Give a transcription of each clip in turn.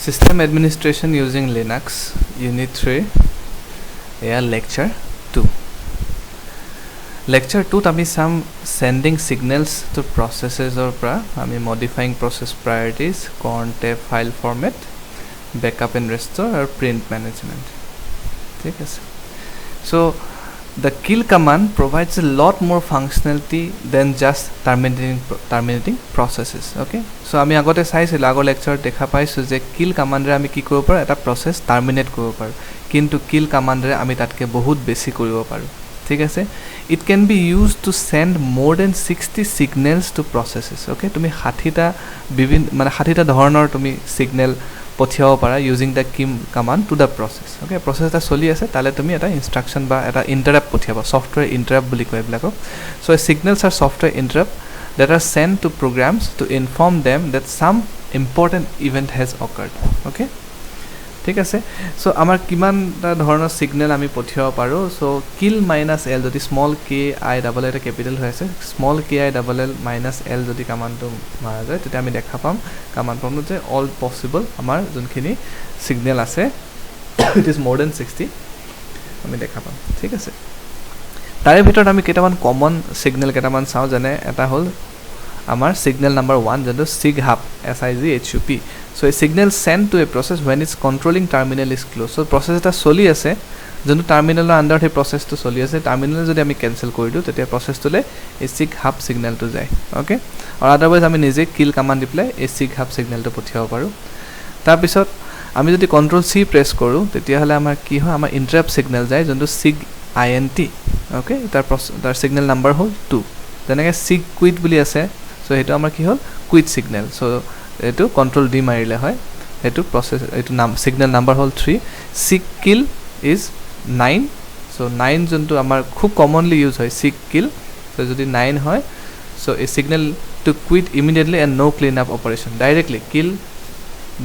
System administration using Linux, Unit 3, Lecture 2. Lecture 2 tami some sending signals to processes or modifying process priorities, contf file format, backup and restore or print management. Okay. So the kill command provides a lot more functionality than just terminating processes. Okay, so ami agote saisilo agor lecture dekha paisu je kill command re ami ki koribo paru eta process terminate koribo paru, kintu kill command re ami tatke bahut beshi koribo paru. ঠিক আছে, it can be used to send more than 60 signals to processes. Okay, তুমি 60টা বিভিন্ন মানে 60টা ধৰণৰ তুমি signal পঠিয়াব পাৰা using the kill command to the process. Okay, process এটা চলি আছে তালে তুমি এটা ইনস্ট্ৰাকশন বা এটা ইন্টাৰাপ্ট পঠিয়াবা, সফটওয়্যাৰ ইন্টাৰাপ্ট বুলি কয় এইবিলাকক. So signals are software interrupt that are sent to programs to inform them that some important event has occurred. Okay, ঠিক আছে. সো আমাৰ কিমানটা ধৰণৰ সিগন্যাল আমি পঠিয়াব পাৰো. সো কিল মাইনাস এল যদি স্মল কে আই ডাবল এটা ক্যাপিটাল হৈ আছে, স্মল কে আই ডাবল এল মাইনাস এল যদি কমান্ডটো মাৰা যায় তেতিয়া আমি দেখা পাম কমান্ড প্ৰম্পটত যে অল পসিবল আমাৰ যোনখিনি সিগন্যাল আছে ইট ইজ মোৰ দেন 60 আমি দেখা পাম. ঠিক আছে, তাৰে ভিতৰত আমি কেইটামান কমন সিগন্যাল কেইটামান চাওঁ. যেনে এটা হ'ল আমাৰ সিগন্যাল নাম্বাৰ 1 যেটো sig hub SIGHUP. So a signal sent to a process when its controlling terminal is closed. So process এটা চলি আছে যোনটো টাৰ্মিনালৰ আন্ডাৰ হে প্ৰসেসটো চলি আছে, টাৰ্মিনাল যদি আমি ক্যান্সেল কৰি দিও তেতিয়া প্ৰসেসটোলে এই sig hub সিগন্যালটো যায়. ওকে, আৰু আদাৰৱাইজ আমি নিজে কিল কমান্ড দি প্লাই এই sig hub সিগন্যালটো পঠিয়াব পাৰো. তাৰ পিছত আমি যদি কন্ট্ৰোল সি প্ৰেছ কৰো তেতিয়া হলে আমাৰ কি হয়, আমাৰ ইন্টাৰাপ্ট সিগন্যাল যায় যোনটো sig int. ওকে, তাৰ সিগন্যাল নাম্বাৰ হ'ল 2. যেনেকৈ sig quit বুলি আছে, সো হেতু আমাৰ কি হ'ল কুইট সিগন্যাল. সো এটো কন্ট্ৰোল ডি মাৰিলে হয়, এটো প্ৰসেস এটো নাম সিগন্যাল নাম্বাৰ হ'ল 3. sig kill is 9. সো 9 যোনটো আমাৰ খুব কমনলি ইউজ হয় sig kill. সো যদি 9 হয়, so a signal to quit immediately and no clean up operation, directly kill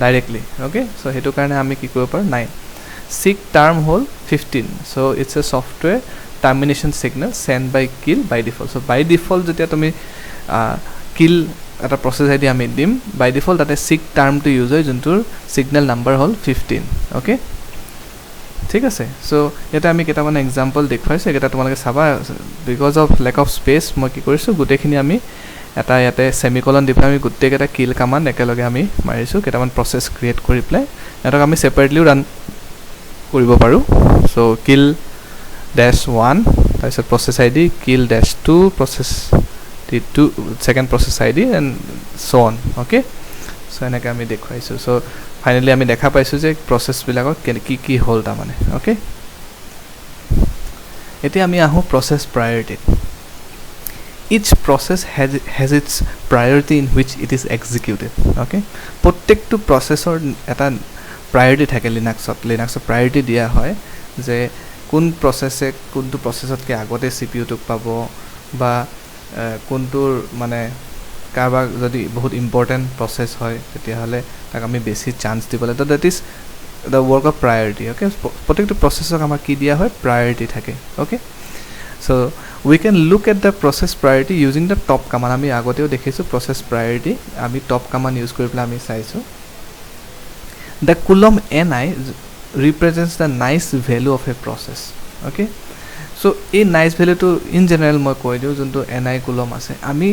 directly. Okay, so হেতু কাৰণে আমি কি কৰিব পাৰো 9. sig term হ'ল 15. So it's a software termination signal send by kill by default. So by default যেতিয়া তুমি kill এটা প্ৰসেস আইডি আমি দিম, বাই ডিফল্ট তাতে sig টাৰ্মটো ইউজ হয় যোনটোৰ সিগন্যাল নাম্বাৰ হ'ল 15. ওকে, ঠিক আছে. সো এটা আমি কেইটামান এক্সাম্পল দেখুৱাইছো, এটা তোমালোকে চাবা. Because of lake of speech মই কি কৰিছো গোটেইখিনি আমি এটা ইয়াতে সেমিকলন দি পেলাই আমি গোটেইকেইটা কিল কমান্ড একেলগে আমি মাৰিছো, কেইটামান প্ৰসেস ক্ৰিয়েট কৰি পেলাই এটাক আমি সেপাৰেটলিও ৰান কৰিব পাৰো. সো কিল -1 তাৰপিছত process ID, kill -2 process the second process ID and so on. Okay, so এনেকৈ আমি দেখুৱাইছো. সো ফাইনালি আমি দেখা পাইছো যে প্ৰসেস বিলাকৰ কি হ'ল তা মানে. ওকে, এতিয়া আমি আহো process প্ৰায়োৰিটি. each process has its priority in which it is executed. Okay, প্ৰত্যেকটো প্ৰসেসৰ এটা প্ৰায়োৰিটি থাকে. লিনাক্সত প্ৰায়োৰিটি দিয়া হয় যে কোন প্ৰসেসে কোনটো প্ৰসেসতকে আগতে CPU টোক পাব বা কোনটোৰ মানে কাৰবাৰ যদি বহুত ইম্পৰ্টেন্ট প্ৰসেস হয় তেতিয়াহলে তাক আমি বেছি চান্স দিব লাগে. That is the work of priority. Okay, প্ৰত্যেকটো প্ৰসেসক আমাৰ কি দিয়া হয়, প্ৰায়োৰিটি থাকে. Okay, so we can look at the process priority using the top command. আমি আগতেও দেখিছো প্ৰসেস প্ৰায়োৰিটি আমি টপ কমান্ড ইউজ কৰি পেলাই আমি চাইছো. The coulomb ni represents the nice value of a process. Okay, so এই নাইস ভ্যালুটো ইন জেনারেল মই কৈ দিও যোনটো ni কুলম আছে, আমি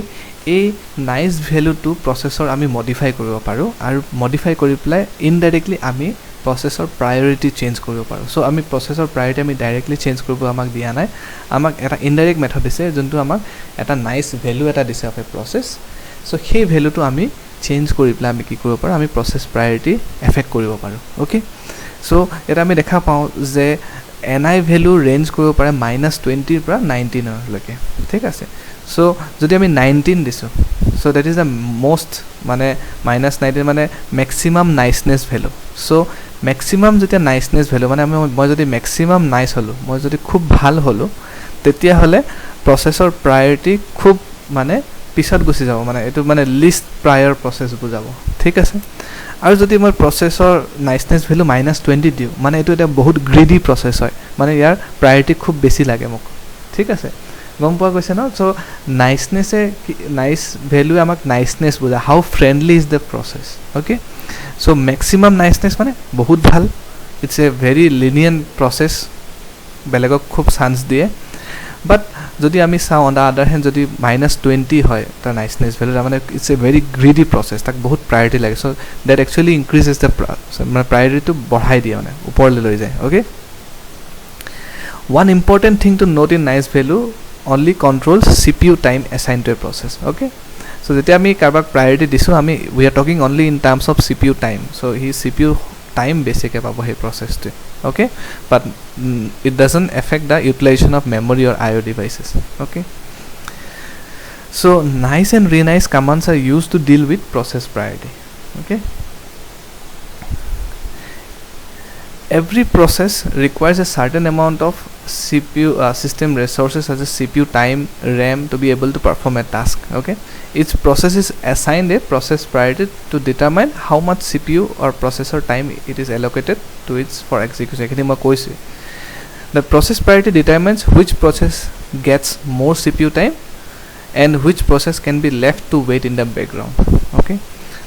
এই নাইস ভ্যালুটো প্ৰসেসৰ আমি মডিফাই কৰিব পাৰো আৰু মডিফাই কৰি পেলাই ইনডাইৰেক্টলি আমি প্ৰসেসৰ প্ৰায়োৰিটি চেঞ্জ কৰিব পাৰো. সো আমি প্ৰসেসৰ প্ৰায়োৰিটি আমি ডাইৰেক্টলি চেঞ্জ কৰিব আমাক দিয়া নাই, আমাক এটা ইনডাইৰেক্ট মেথড দিছে যোনটো আমাক এটা নাইস ভ্যালু এটা দিছে অফ এ প্ৰসেস. সো সেই ভ্যালুটো আমি চেঞ্জ কৰি পেলাই আমি কি কৰিব পাৰো, আমি প্ৰসেস প্ৰায়োৰিটি এফেক্ট কৰিব পাৰো. ওকে, সো এটা আমি দেখা পাওঁ যে ni ভ্যালু ৰেঞ্জ কৰিব পাৰে -20 পৰা 19 লৈকে. ঠিক আছে, সো যদি আমি 19 দিছো, so that is the most মানে -19 মানে ম্যাক্সিমাম নাইসনেস ভ্যালু. সো ম্যাক্সিমাম যেতিয়া নাইসনেস ভ্যালু মানে মই যদি ম্যাক্সিমাম নাইস হলো, মই যদি খুব ভাল হলো, তেতিয়া হলে প্ৰসেসৰ প্ৰায়োৰিটি খুব মানে পিছত গুছি যাব, মানে এটো মানে লিস্ট প্ৰায়ৰ প্ৰসেস বুজাব. ঠিক আছে, আৰু যদি মই প্ৰসেসৰ নাইসনেস ভ্যালু -20 দিও মানে এটো এটা বহুত গ্ৰিডি প্ৰসেস হয়, মানে ইয়াৰ প্ৰায়োৰিটি খুব বেছি লাগে মোক. ঠিক আছে, গম পোৱা গৈছে ন সো নাইসনেছে নাইস ভ্যালু আমাক নাইসনেস বুজা how friendly is the process okay so maximum niceness মানে বহুত ভাল it's a very lenient process বেলেগক খুব চান্স দিয়ে বাট যদি আমি চাওঁ অন দ্য আদাৰ হেণ্ড যদি -20 হয় তাৰ নাইসনেস ভ্যালু মানে ইটস এ ভেৰি গ্ৰিডি প্ৰসেস তাক বহুত প্ৰায়োৰিটি লাগে so that actually increases the মানে প্ৰায়োৰিটিটো বঢ়াই দিয়ে মানে ওপৰলৈ লৈ যায় okay one important thing to note in nice value only controls CPU time assigned to a process okay so jete ami karbak priority disu ami we are talking only in terms of CPU time so he CPU time basically pabo he process to okay but it doesn't affect the utilization of memory or IO devices okay so nice and renice commands are used to deal with process priority okay every process requires a certain amount of CPU system resources such as CPU time RAM to be able to perform a task okay each process is assigned a process priority to determine how much CPU or processor time it is allocated to its for execution ekini ma koise the process priority determines which process gets more CPU time and which process can be left to wait in the background okay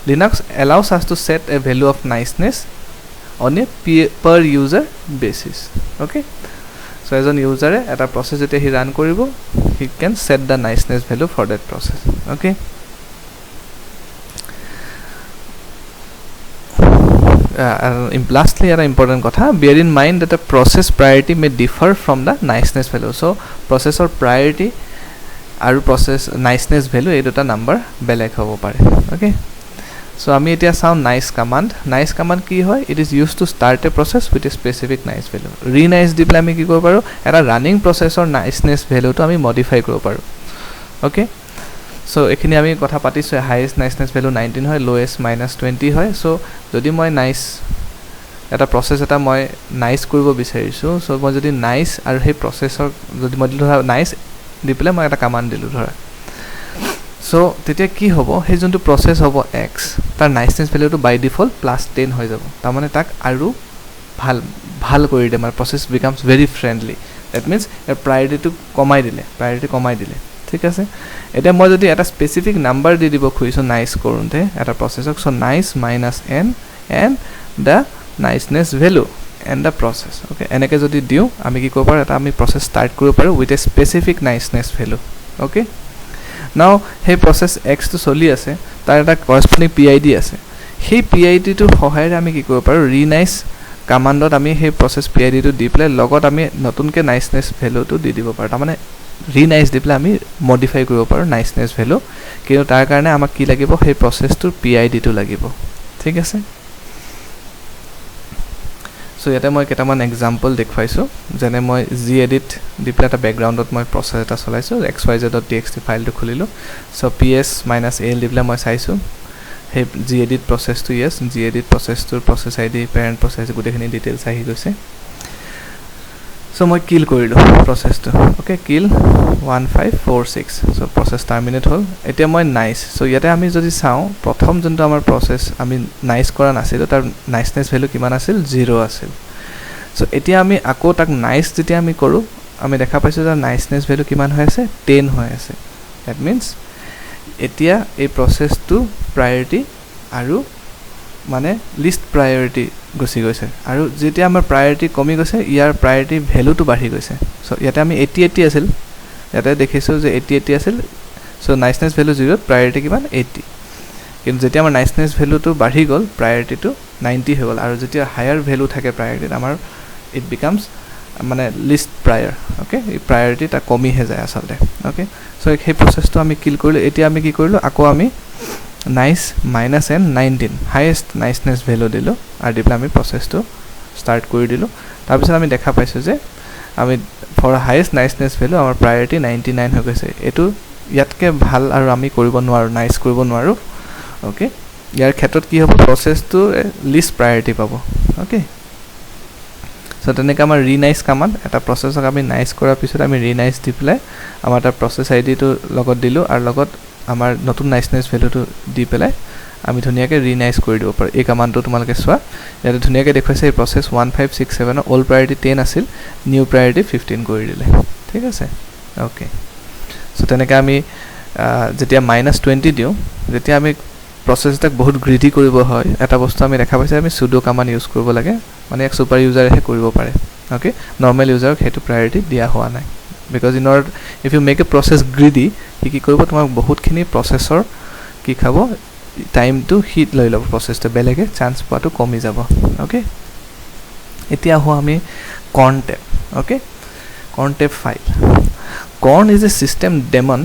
Linux allows us to set a value of niceness on a per user basis okay so as an user at a process jete he run koribo he can set the niceness value for that process okay lastly an important kotha bear in mind that the process priority may differ from the niceness value so processor priority aru process niceness value ei duta number beleg hobo pare okay so ami etia sound nice command ki hoy it is used to start a process with a specific nice value renice dipla ami ki koribo paru eta running process or niceness value to ami modify koribo paru okay so ekhini ami kotha patisu highest niceness value 19 hoy lowest -20 hoy so jodi moi nice eta process eta moi nice koribo bisarisu so moi jodi nice aru he processor jodi moi dhora nice dipla moi eta command dilu dhora so tetia ki hobo he jontu process hobo x tar niceness value to by default +10 hoy jabo ta mane tak aru bhal kori de mar process becomes very friendly that means a priority to komai dile ঠিক আছে এটা মই যদি এটা specific number the দিব খুইছো nice করুনতে এটা প্রসেসক so nice -n and the niceness value and the process okay এনেকে যদি দিও আমি কি কৰিব পাৰো এটা আমি process start কৰিব পাৰো with a specific niceness value okay now hey process x to চলি আছে তাৰ এটা corresponding PID আছে সেই PID টো সহায়ৰে আমি কি কৰিব পাৰো renice কমান্ডত আমি সেই process PID টো দি প্লে লগত আমি নতুনকে niceness value টো দি দিব পাৰো তাৰ মানে renice দিপলে আমি modify কৰিব পাৰো niceness value কিন্তু তাৰ কাৰণে আমাক কি লাগিব সেই process টোৰ PID টো লাগিব ঠিক আছে সো ইয়াতে মই কেটামান এক্সাম্পল দেখুৱাইছো যেনে মই gedit দিপলে এটা ব্যাকগ্ৰাউণ্ডত মই প্ৰসেস এটা চলাইছো xyz.txt ফাইলটো খুলিলো সো ps-al দিপলে মই চাইছো হে gedit প্ৰসেস টো yes gedit প্ৰসেস টোৰ প্ৰসেস id parent process গুটেখিনি ডিটেইলছ আহি গৈছে so মই কিল কৰিলো process টো okay kill 1546 so process terminate হল এতিয়া মই nice so ইয়াতে আমি যদি চাও প্ৰথম জন্তু আমাৰ process আমি nice কৰা নাছিল তাৰ niceness value কিমান আছিল 0 আছিল so এতিয়া আমি আকৌ তাক nice যেতিয়া আমি কৰো আমি দেখা পাইছো যে niceness value কিমান হৈ আছে 10 হৈ আছে that means এতিয়া এই process টো priority আৰু মানে লিষ্ট প্ৰায়োৰিটি গছি গৈছে আৰু যেতিয়া আমাৰ প্ৰায়োৰিটি কমি গৈছে ইয়াৰ প্ৰায়োৰিটি ভ্যালু টো বাঢ়ি গৈছে সো ইয়াতে আমি 80 আছিল ইয়াতে দেখিছো যে 80 আছিল সো নাইসনেস ভ্যালু 0 প্ৰায়োৰিটি কিমান 80 কিন্তু যেতিয়া আমাৰ নাইসনেস ভ্যালু টো বাঢ়ি গল প্ৰায়োৰিটি টো 90 হৈ গল আৰু যেতিয়া হায়াৰ ভ্যালু থাকে প্ৰায়োৰিটি আমাৰ ইট বিকামস মানে লিষ্ট প্ৰায়ৰ ওকে এই প্ৰায়োৰিটি টা কমি হৈ যায় আসলে ওকে সো এই প্ৰসেসটো আমি কিল কৰিলো এতিয়া আমি কি কৰিলো আকৌ আমি nice -n 19 highest niceness value দিলো আৰু দিপলে আমি প্ৰসেসটো স্টাৰ্ট কৰি দিলো তাৰ পিছত আমি দেখা পাইছো যে আমি for highest niceness value আমাৰ priority 99 হৈ গৈছে এটো ইয়াতকে ভাল আৰু আমি কৰিব নোৱাৰো নাইস কৰিব নোৱাৰো ওকে ইয়াৰ ক্ষেত্ৰত কি হ'ব প্ৰসেসটো লিষ্ট প্ৰায়োৰিটি পাব ওকে সো তেনেকৈ আমাৰ renice কমান্ড এটা প্ৰসেসক আমি নাইস কৰাৰ পিছত আমি renice দিপলে আমাৰ এটা প্ৰসেস আইডি টো লগত দিলো আৰু লগত আমাৰ নতুন নাইসনেস ভ্যালুটো দি পেলাই আমি ধুনিয়াকে ৰিনাইজ কৰি দিব পাৰো এই কমান্ডটো তোমালকে সোৱা ইয়াতে ধুনিয়াকে দেখুৱাইছে এই প্ৰসেস 1567 অল প্ৰায়োৰিটি 10 আছিল নিউ প্ৰায়োৰিটি 15 কৰি দিলে ঠিক আছে ওকে সো তেনেকৈ আমি যেতিয়া -20 দিওঁ যেতিয়া আমি প্ৰচেছ এটাক বহুত গ্ৰিডি কৰিব হয় এটা বস্তু আমি দেখা পাইছে আমি সুডো কমাণ্ড ইউজ কৰিব লাগে মানে এক ছুপাৰ ইউজাৰেহে কৰিব পাৰে অ'কে নৰ্মেল ইউজাৰক সেইটো প্ৰায়ৰিটি দিয়া হোৱা নাই because in order if you make a process greedy সি কি কৰিব তোমাক বহুতখিনি প্ৰচেছৰ কি খাব টাইমটো সি লৈ ল'ব প্ৰচেছটো বেলেগে চান্স পোৱাটো কমি যাব অ'কে এতিয়া আহোঁ আমি crontab okay crontab file cron is a system daemon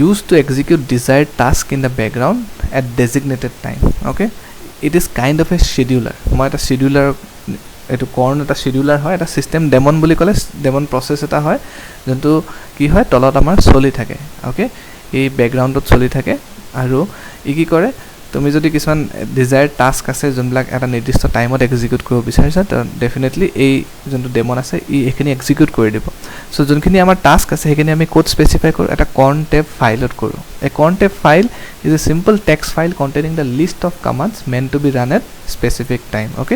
used to execute desired task in the background at designated time okay it is kind of a scheduler মই এটা scheduler এটো কৰ্ণ এটা scheduler হয় এটা system daemon বুলি ক'লে daemon process এটা হয় যোনটো কি হয় তলত আমাৰ চলি থাকে okay এই ব্যাকগ্ৰাউণ্ডত চলি থাকে আৰু ই কি কৰে তুমি যদি কিছুমান ডিজায়াৰ্ড টাস্ক আছে যোনবিলাক এটা নিৰ্দিষ্ট টাইমত এক্সিকিউট কৰিব বিচাৰিছা তো ডেফিনেটলি এই যোনটো ডেমন আছে ই এখিনি এক্সিকিউট কৰি দিব সো যোনখিনি আমাৰ টাস্ক আছে সেইখিনি আমি কোড স্পেসিফাই কৰোঁ এটা কৰ্ণটেপ ফাইলত কৰোঁ a crontab file is a simple text file containing the list of commands meant to be run at specific time okay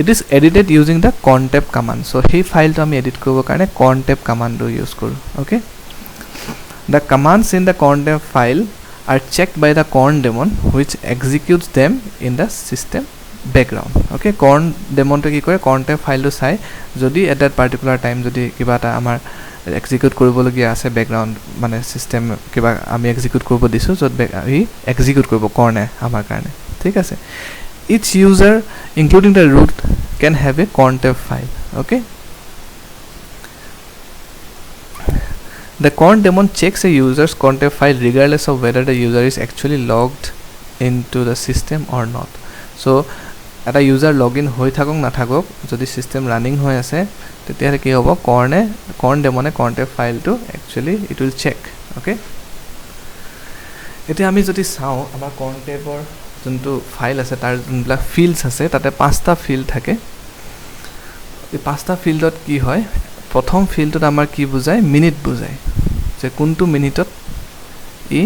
it is edited using the crontab command so সেই ফাইলটো আমি edit কৰিবৰ কাৰণে কৰ্ণটেপ কমাণ্ডটো use কৰোঁ okay the commands in the crontab file are checked by the corn daemon which executes them in the system background okay corn daemon to ki kore corn tab file to sai jodi at that particular time jodi kiba ta amar execute koribologia ase background mane system kiba ami execute koribo disu jot hi execute koribo corn e amar karone thik ase each user including the root can have a corn tab file okay The corn daemon checks a user's contep file regardless of whether the user is actually logged into the system or not. So, eta user login hoi thakok na thakok jodi system running hoi ase tetiare ki hobo corn daemon contep file to actually it will check okay eta ami jodi sao amar contep or juntu file ase tar junla fields ase tate pasta field thake ei pasta field dot ki hoy প্ৰথম ফিল্ডত আমাৰ কি বুজায় minute বুজায় যে কোনটো মিনিটত ই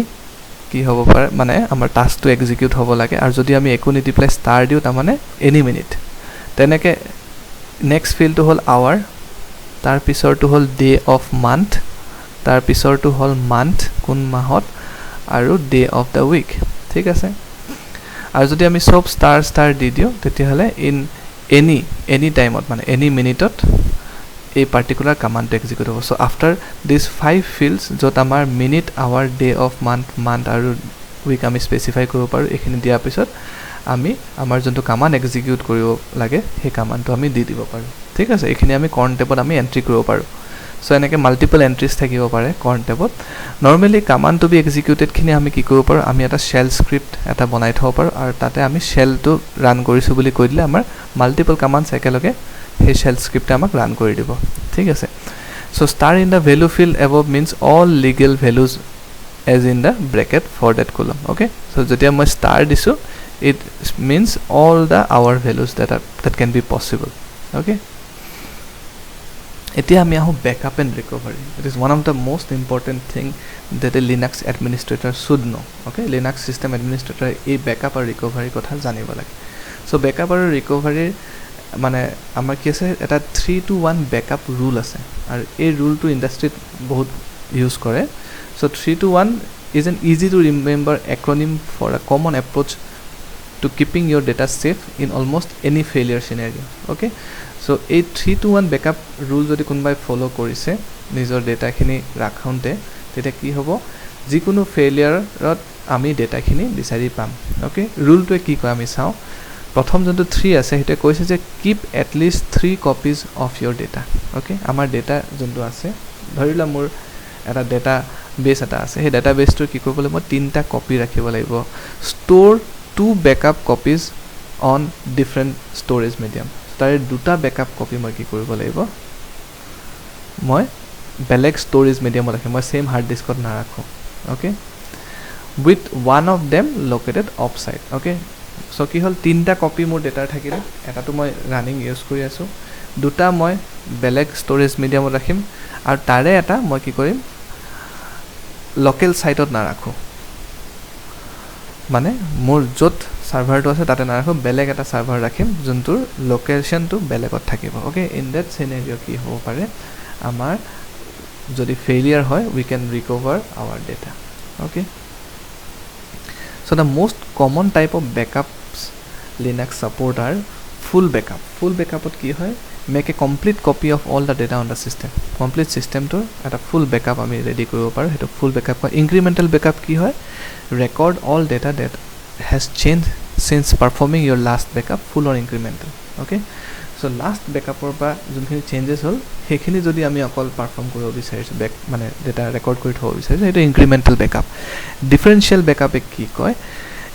কি হ'ব পাৰে মানে আমাৰ টাস্কটো এক্সিকিউট হ'ব লাগে আৰু যদি আমি একো নিদি প্লাই ষ্টাৰ দিও তাৰ মানে এনি মিনিট তেনেকে নেক্সট ফিল্ডটো হ'ল আৱাৰ তাৰ পিছৰটো হ'ল ডে অফ মান্থ তাৰ পিছৰটো হ'ল মান্থ কোন মাহত আৰু ডে অফ দ্য উইক ঠিক আছে আৰু যদি আমি সব ষ্টাৰ দি দিও তেতিয়াহলে ইন এনি টাইমত মানে এনি মিনিটত a particular command to execute over. So after these 5 fields jot amar minute hour day of month aru week ami specify koribo paru ekhini dia pisot ami amar jonto command execute koribo lage he command to ami di dibo paru thik ase ekhini ami corn tab ami entry koribo paru so enake multiple entries thakibo pare corn tab normally command to be executed khini ami ki koribo paru ami eta shell script eta banai thobo paru aru tate ami shell to run korisu boli koi dile amar multiple commands ekeloge he shell script amak run kori dibo thik ase so star in the value field above means all legal values as in the bracket for that column okay so jotia moi star disu it means all the hour values that can be possible okay etia ami ahu backup and recovery it is one of the most important thing that a linux administrator should know okay linux system administrator a backup or recovery kotha janibo lage so backup or recovery মানে আমাৰ কি আছে এটা 3-to-1 backup rule আছে R এই ৰুলটো ইন্ডাস্ট্ৰিত বহুত use কৰে so 3-to-1 is an easy to remember acronym for a common approach to keeping your data safe in almost any failure scenario okay so এই 3-to-1 ব্যাকআপ রুল যদি কোনবাই ফলো কৰিছে নিজৰ data খিনি ৰাখোনতে তেতে কি হ'ব যিকোনো ফেইলিয়াৰত আমি ডেটা খিনি বিচাৰি পাম okay ৰুলটো কি কয় আমি চাও প্ৰথম যোনটো 3 আছে হেতে কৈছে যে keep at least 3 copies of your data okay আমাৰ ডেটা যোনটো আছে ধৰিলা মোৰ এটা ডেটা বেস এটা আছে হে ডেটা বেসটো কি কৰিবলে মই 3টা কপি ৰাখিব লাগিব store 2 backup copies on different storage medium তাৰে দুটা backup copy মই কি কৰিব লাগিব মই বেলেগ storage medium ৰাখি মই same hard diskত না ৰাখো okay with one of them located offsite okay so কি হল 3টা কপি মোৰ ডেটা থাকিলে এটাটো মই ৰানিং ইউজ কৰি আছো দুটা মই বেলেগ স্টোৰেজ মিডিয়ামত ৰাখিম আৰু তাৰে এটা মই কি কৰিম লোকেল সাইটত না ৰাখো মানে মোৰ যত সাৰ্ভাৰটো আছে তাতে না ৰাখো বেলেগ এটা সাৰ্ভাৰ ৰাখিম যোনটোৰ লোকেশনটো বেলেগত থাকিব ওকে ইন দ্যাট সিনাৰিও কি হ'ব পাৰে আমাৰ যদি failure হয় we can recover our data. Okay, so the most common type of backups Linux support are full backup. Full backup ot ki hoy, make a complete copy of all the data on the system. Complete system to at a full backup ami ready koribo paru. Heto full backup. Incremental backup ki hoy, record all data that has changed since performing your last backup, full or incremental. Okay, so last backup or ba jonkhini changes hol hekhini jodi ami akol perform koribo bisarisu back mane data record kori thobo bisarisu, eto incremental backup. Differential backup ek ki koy,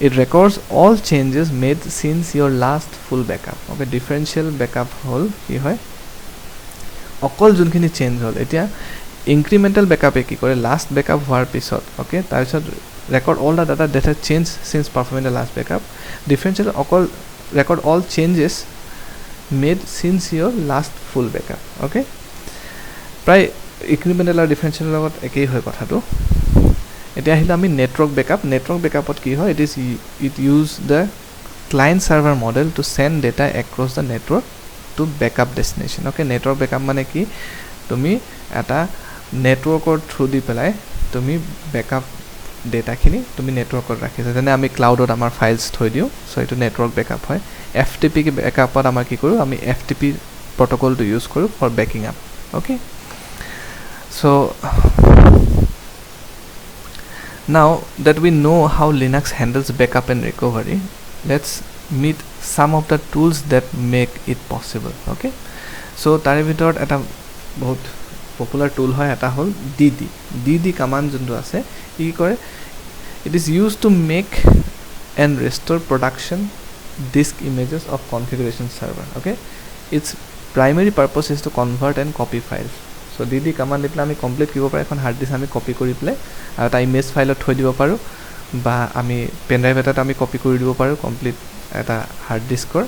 it records all changes made since your last full backup. Okay, differential backup hol ki hoy okol jonkhini change hol. Etia incremental backup ek ki kore, last backup hoar pisot, okay, tar pisot record all the data that has changed since performing the last backup. Differential okol record all changes made since your last full backup. Okay, pray incremental or differential logot ekei hoy kotha to. Etia ahila ami network backup. Network backup ot ki hoy, it use the client server model to send data across the network to backup destination. Okay, network backup mane ki tumi eta network or through di pelai tumi backup data khini tumi network or rakhisa, jane ami cloud or amar files thoi diu, so etu network backup hoy. FTP ki backup or amar ki koru, ami FTP protocol to use koru for backing up. Okay, so now that we know how Linux handles backup and recovery, let's meet some of the tools that make it possible. Okay, so tare bitor eta bahut popular tool hoy eta hol dd command jonto ase ki kore, it is used to make and restore production disk images of configuration server. Okay, its primary purpose is to convert and copy files. So dd command dipla ami complete kibo pare ekhon hard disk ami copy kori play aru ta image file thoi dibo paru ba ami pen drive eta ami copy kori dibo paru complete eta hard disk or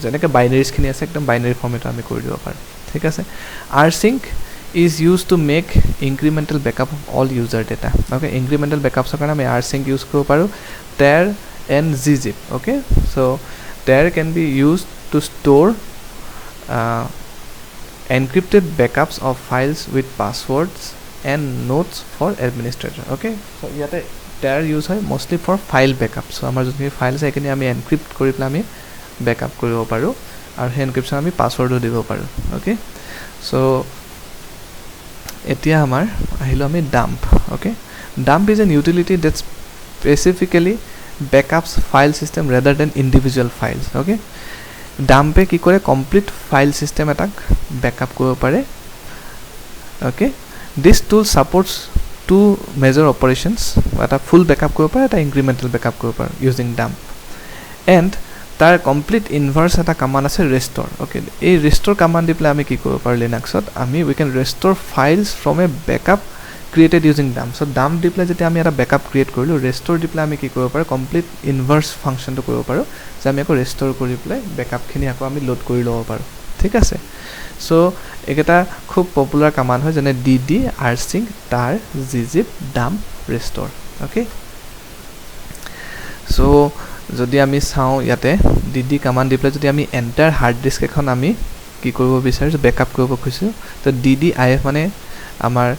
jeneke binaries khini ase ekdom binary format ami kori dibo paru. Thik ase, rsync is used to make incremental backup of all user data. Okay, incremental backups karone ami rsync use koribo paru, tar and gzip. Okay, so tar can be used to store encrypted backups of files with passwords and notes for administrator. Okay, so yate tar use hoy mostly for file backup. So amar joni files ekini ami encrypt kori pla ami backup koribo paru aru he encryption ami password o dibo paru. Okay, so etia amar ahilo ami dump. Okay, dump is an utility that specifically backups file system rather than individual files. Okay, dump e ki kore complete file system attack backup koribo pare. Okay, this tool supports two major operations, eta full backup koribo pare, eta incremental backup koribo pare using dump, and tar complete inverse eta command ase restore. Okay, ei restore command dipla ami ki koribo pare Linux ot ami we can restore files from a backup created using dump. So dump dipla jeti ami eta backup create korilu, restore dipla ami ki koribo pare complete inverse function to koribo paru je ami ako restore kori play backup khini ako ami load kori lobo paru. Thik ase, so eketa khub popular command hoy jane dd rsync tar gzip dump restore. Okay, so jodi ami sao yate dd command dipla jodi ami entire hard disk ekhon ami ki koribo bisarisu backup koribo khoisu, to ddif mane amar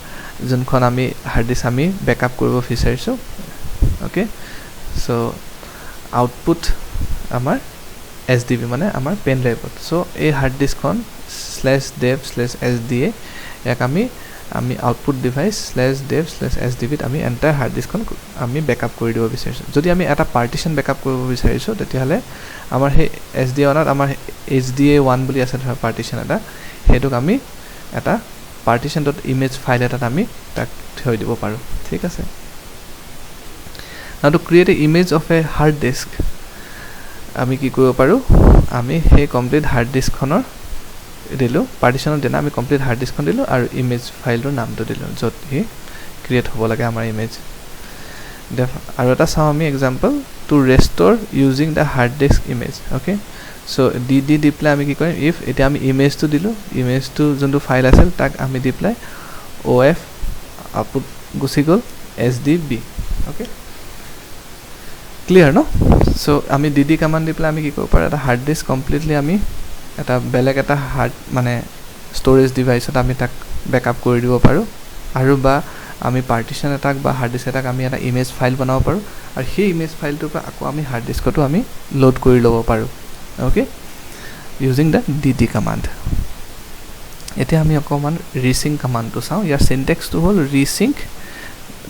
jonkhon ami hard disk ami backup koribo bisarisu. Okay, so output amar sdb mane amar pen drive. So a hard disk kon /dev/sda yak ami output device /dev/sdb ami entire hard disk kon ami backup kori dibo bisarisu. Jodi ami eta partition backup koribo bisarisu teti hale amar he sda onat amar hda1 boli ase partition eta hetuk ami eta partition.image file eta ami tak thoi dibo paru. Thik ase, now to create a image of a hard disk ami ki koribo paru, ami he complete hard disk khonor dilu partition dena ami complete hard disk khon dilu aru image file ro naam to dilu jot he create hobo lage amar image. Aru eta sao ami example to restore using the hard disk image. Okay, so dd dipla ami ki korim, if eta ami image to dilu, image to jonto file asel tak ami dipla of output gusi gol sdb. Okay, clear no? So ami dd command dipla ami ki koribo paru eta hard disk completely ami eta beleg eta hard mane storage device eta ami tak backup kori dibo paru. আৰু বা আমি partition এটাক বা hard disk এটাক আমি এটা image file বনাব পাৰোঁ আৰু সেই ইমেজ ফাইলটোৰ পৰা আকৌ আমি হাৰ্ড ডিস্কতো আমি লোড কৰি ল'ব পাৰোঁ okay using the DT command এতিয়া আমি অকণমান ৰিচিংক কমাণ্ডটো চাওঁ ইয়াৰ চিনটেক্সটো হ'ল ৰিচিংক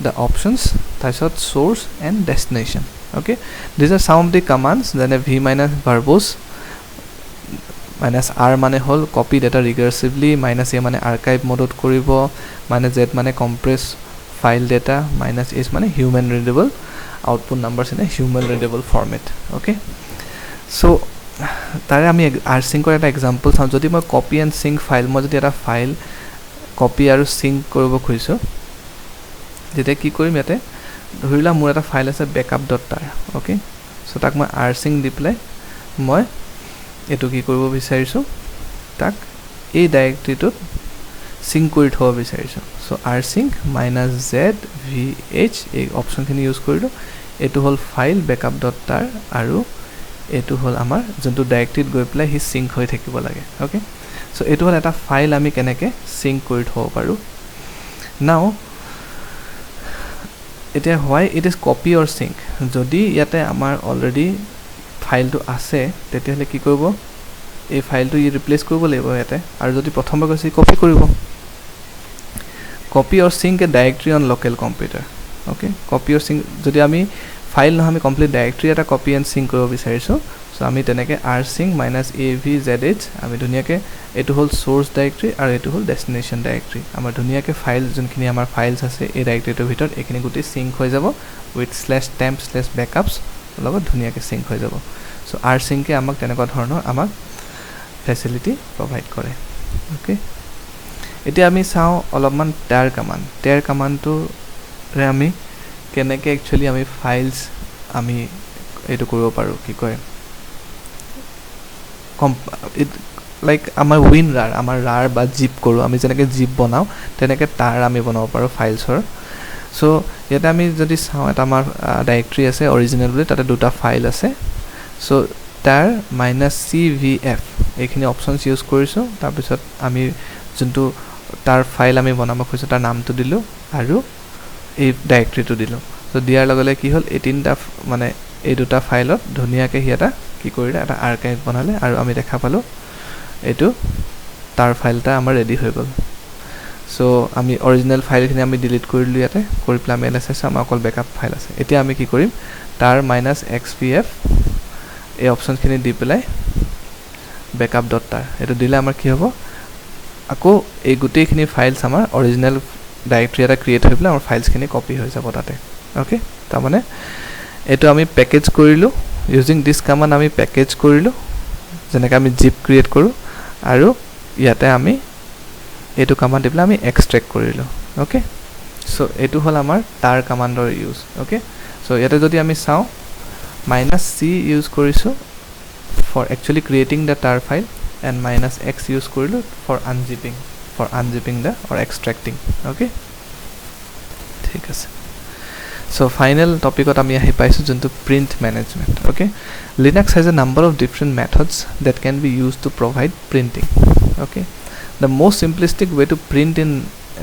দ্য অপশ্যনছ তাৰপিছত source and destination okay these are some of the commands then v minus verbose minus r mane hol copy data recursively minus a mane archive mode koribo minus z mane compress file data minus s mane human readable output numbers in a human readable format okay so tare ami rsync or eta example sam jodi moi copy and sync file moi jodi eta file copy aru sync koribo khoiso jete ki korim yate ধৰিলা মোৰ এটা file আছে backup.tar okay so তাক মই rsync দি play মই এটো কি কৰিব বিচাৰিছো তাক এই ডাইৰেক্টৰিটোত সিঙ্ক কৰি থব বিচাৰিছো সো rsync -zvh এই অপচনখিনি ইউজ কৰিলো এটো হল ফাইল backup.tar আৰু এটো হল আমাৰ যোনটো ডাইৰেক্টৰিত গৈ প্লে হি সিঙ্ক হৈ থাকিব লাগে ওকে সো এটো হল এটা ফাইল আমি কেনেকে সিঙ্ক কৰি থব পাৰো নাও এতিয়া why it is copy or sync যদি ইয়াতে আমাৰ অলৰেডি ফাইলটো আছে তেতিয়াহলে কি কৰিব এই ফাইলটো ৰিপ্লেস কৰিব লাগিব ইয়াতে আৰু যদি প্ৰথমবাৰ কৈছে কপি কৰিব copy or sync a directory on local computer okay copy or sync যদি আমি ফাইল নহয় আমি কমপ্লিট ডাইৰেক্টৰি এটা কপি এণ্ড সিঙ্ক কৰিব বিচাৰিছো সো আমি তেনেকে rsync -avzh আমি ধুনিয়াকে এটো হল সোৰ্স ডাইৰেক্টৰি আৰু এটো হল ডেষ্টিনেশ্যন ডাইৰেক্টৰি আমাৰ ধুনিয়াকে ফাইল যোনখিনি আমাৰ ফাইলস আছে এই ডাইৰেক্টৰিটোৰ ভিতৰত এখিনি গুটি সিঙ্ক হৈ যাব উইথ /temp/backups লগত ধুনিয়াকে সিঙ্ক হৈ যাব সো rsync এ আমাক তেনেকুৱা ধৰণৰ আমাক ফেসিলিটি প্ৰভাইড কৰে ওকে এতিয়া আমি চাও অলপমান tar কমাণ্ডটো ৰে আমি কেনেকে একচুয়ালি আমি ফাইলস আমি এটো কৰিব পাৰো কি কয় like আমাৰ WinRAR আমাৰ RAR বা zip কৰো আমি যেনেকে zip বনাও তেনেকে tar আমি বনাব পাৰো ফাইলছৰ সো ইয়াতে আমি যদি চাও এটা আমাৰ ডাইৰেক্টৰি আছে অৰিজিনাল বুলি তাতে দুটা ফাইল আছে সো tar -cvf এইখিনি অপচনস ইউজ কৰিছো তাৰ পিছত আমি যোনটো tar ফাইল আমি বনাব খুজিছো তাৰ নামটো দিলো আৰু এই ডাইৰেক্টৰিটো দিলো সো দিয়াৰ লগলে কি হল 18টা মানে এই দুটা ফাইলত ধুনিয়াকে হিয়াটা কি কৰিলে এটা আৰ্কাইভ বনালে আৰু আমি দেখা পালো এটো তাৰ ফাইলটা আমাৰ ৰেডি হৈ গল সো আমি অৰিজিনাল ফাইলখিনি আমি ডিলিট কৰিলো ইয়াতে কৰি প্লা এলএছএছ আমাৰ অকল ব্যাকআপ ফাইল আছে এতিয়া আমি কি কৰিম tar -xpf এই অপচনখিনি দি পেলাই backup.tar এটো দিলে আমাৰ কি হ'ব আকৌ এই গুটেইখিনি ফাইলস আমাৰ অৰিজিনাল ডাইৰেক্টৰি এটা ক্ৰিয়েট হৈ পেলাই আমাৰ ফাইলসখিনি কপি হৈ যাব তাতে ওকে তাৰ মানে এটো আমি প্যাকেজ কৰিলো ইউজিং দিস কমান্ড আমি প্যাকেজ কৰিলো যেনেকৈ আমি zip ক্ৰিয়েট কৰো আৰু ইয়াতে আমি এটো কমান্ড দিপলা আমি এক্সট্ৰাক্ট কৰিলো ওকে সো এটো হল আমাৰ tar কমান্ডৰ ইউজ ওকে সো ইয়াতে যদি আমি চাও -c ইউজ কৰিছো for actually creating the tar file and -x use korilu for unzipping the or extracting okay thik ase so final topic ot ami ahi paisu juntu print management okay linux has a number of different methods that can be used to provide printing okay the most simplistic way to print in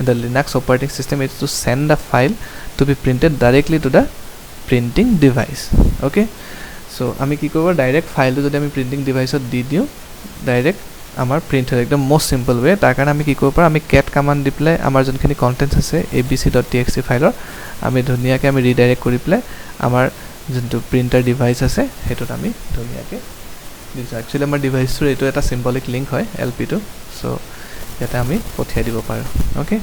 the linux operating system is to send a file to be printed directly to the printing device okay so ami ki korbo direct file to jodi ami printing device ot di diu direct amar print hoy ekdom most simple way tar karone ami ki korbo ami cat command di play amar jonkhini contents ase abc.txt file ami dhuniya ke ami redirect kori play amar jontu printer device ase hetot ami dhuniya ke this actually amar device to eto eta symbolic link hoy lp to so yata ami pothia dibo paro okay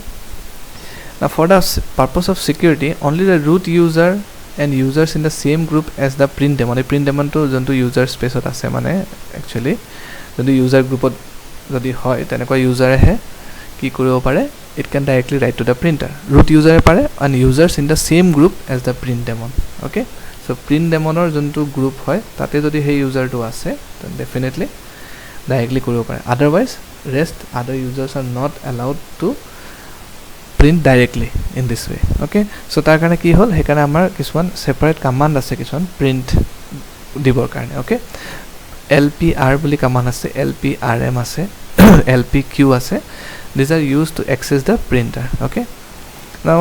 now for the purpose of security only the root user and users in the same group as the print daemon to jontu user space ot ase mane actually যদি user group ot jodi hoy tenekwa user he ki koribo pare it can directly write to the printer root user pare and users in the same group as the print daemon okay so print daemon or jontu group hoy tate jodi he user to ase then definitely directly koribo pare otherwise rest other users are not allowed to print directly in this way okay so tar karone ki hol he karone amar kiswan separate command ase kiswan print dibor karone okay lpr বুলি command আছে lprm আছে lpq আছে these are used to access the printer okay Now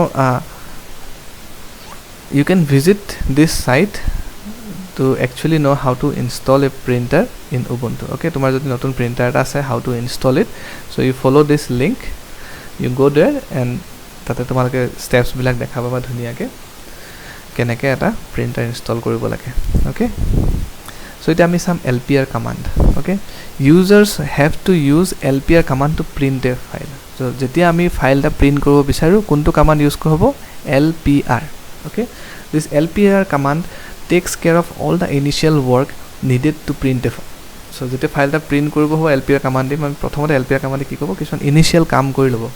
you can visit this site to actually know how to install a printer in Ubuntu. Okay, tomar jodi notun printer eta ase, how to install it. So you follow this link, you go there and tate tomarke steps bilak dekhaba ba dhuniya ke keneke eta printer install koribo lage. Okay, so ita ami sam lpr command. Okay, users have to use lpr command to print a file. So jetia ami file ta print koribo bisaru kuntu command use korobo lpr. Okay, this lpr command takes care of all the initial work needed to print a file. So jete file ta print koribo ho lpr command di man prothomote lpr command ki kobo kishon initial kaam kori lobo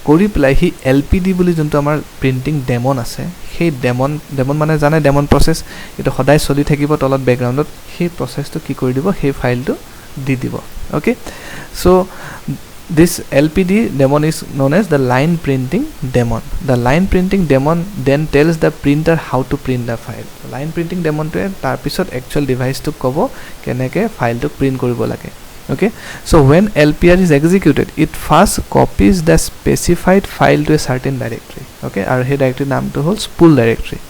kori pelai hi lpd boli jonto amar printing daemon ase he daemon mane jane daemon process eto hodai soli thakibo tolot background ot he process to ki kori dibo he file to di dibo. Okay, so this lpd daemon is known as the line printing daemon. The line printing daemon then tells the printer how to print the file. So line printing daemon to tar pisot actual device to kobo keneke file to print koribo lage. Okay, so when lpr is executed, it first copies the specified file to a certain directory. Okay, and he directory naam to hol spool directory.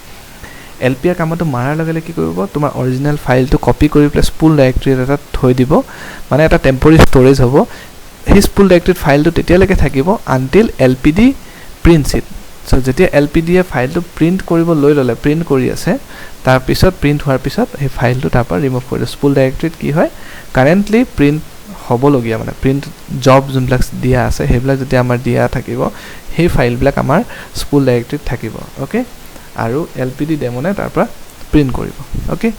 lpr command to marar lagale ki koribo tomar original file to copy kori plus spool directory eta thoi dibo mane eta temporary storage hobo. His spool directory file to tetia leke thakibo until lpd prints it. So jetia lpd e file to print koribo loi lole print kori ase tar pisot print hoar pisot he file to tapar remove kori spool directory ki hoy currently print hobo logia mane print job junblak dia ase hebla jetia amar dia thakibo he file blak amar spool directory thakibo. Okay, aru lpd demo ne tar pra print koribo. Okay,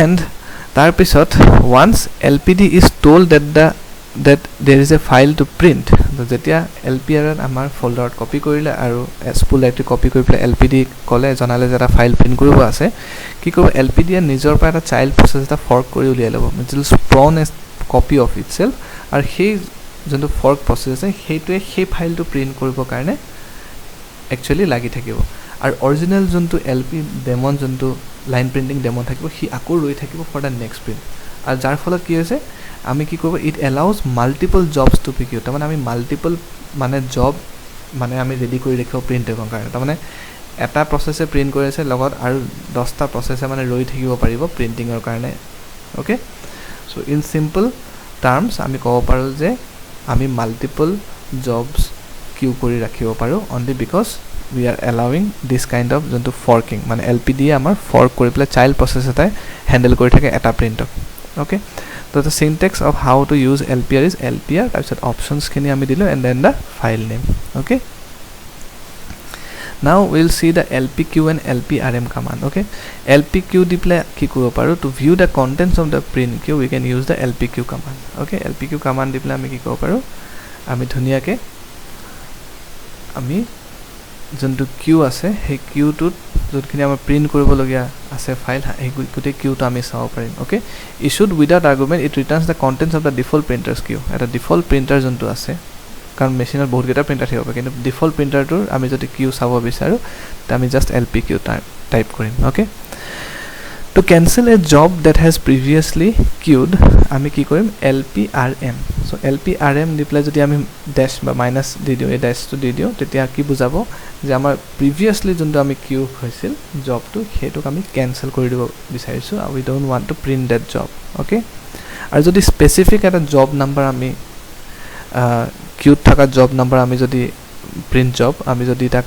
and tar pisot once lpd is told that there is a file to print, so jetia lpr amar folder copy korile aru spool directory copy kori pele lpd kole janale jeta file print koribo ase ki kobo lpd e nijor pa eta child process eta fork kori uliai lobo means spawn a copy of itself aru he jonto fork process ase heitue he file to print koribo karone actually lagi thakibo aru original jonto lp daemon jonto line printing daemon thakibo hi akor roi thakibo for the next print. Aru jar pholat ki hoise আমি কি করব it allows multiple jobs to be queued. মানে আমি multiple মানে job মানে আমি ready কৰি ৰাখিব প্ৰিন্ট একৰ কাৰণে মানে এটা প্ৰসেসে প্ৰিন্ট কৰি আছে লগত আৰু 10টা প্ৰসেসে মানে ৰৈ থাকিব পাৰিব প্ৰিন্টিংৰ কাৰণে. ওকে, সো ইন সিম্পল টাৰ্মস আমি ক'ব পাৰো যে আমি মাল্টিপল জবস কিউ কৰি ৰাখিব পাৰো only because we are allowing this kind of জন্তু forking মানে lpd আমাৰ fork কৰি পেলাই child process এটা হ্যান্ডেল কৰি থাকে এটা প্ৰিন্টক. Okay, so the syntax of how to use lpr is lpr তাৰপিছত options খিনি আমি দিলো and then the file name. Okay, now we'll see the lpq and lprm command. Okay, lpq di play ki koribo paru to view the contents of the print queue we can use the lpq command. Okay, lpq command di play ami ki koribo paru ami dhuniya ke ami jonto queue ase he queue to jotkhini amar print koribo logia ase file he gote queue to ami saw parim. Okay, issued without argument it returns the contents of the default printers queue. Eta default printer jonto ase কারণ মেশিনৰ বহুত কেটা printer থাকিব কিন্তু default প্ৰিন্টাৰটোৰ আমি যদি Q চাব বিচাৰো তে আমি জাস্ট lpq টাইপ কৰিম. Okay, to cancel a job that has previously queued আমি কি কৰিম lprm. so lprm দি প্লাই যদি আমি ড্যাশ বা মাইনাস দি দিও এই ড্যাশটো দি দিও তেতিয়া কি বুজাব যে আমাৰ প্ৰিভিয়াসলি যোনটো আমি কিউ হৈছিল জবটো হেতুক আমি ক্যান্সেল কৰি দিব বিচাৰিছো we don't want to print that job. Okay, আৰু যদি স্পেসিফিক এটা জব নাম্বাৰ আমি কিউ থাকা জব নাম্বাৰ আমি যদি প্ৰিন্ট জব আমি যদি তাক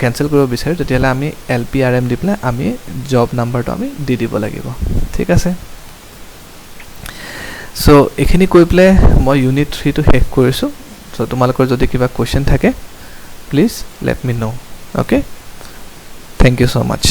ক্যান্সেল কৰিব বিচাৰো তেতিয়ালে আমি lprm দি প্লাই আমি জব নাম্বাৰটো আমি দি দিব লাগিব. ঠিক আছে, সো এখিনি কৈ প্লাই মই ইউনিট 3 টো শেষ কৰিছো. সো তোমালোকৰ যদি কিবা কোৱেশ্চন থাকে please let me know. Okay, thank you so much.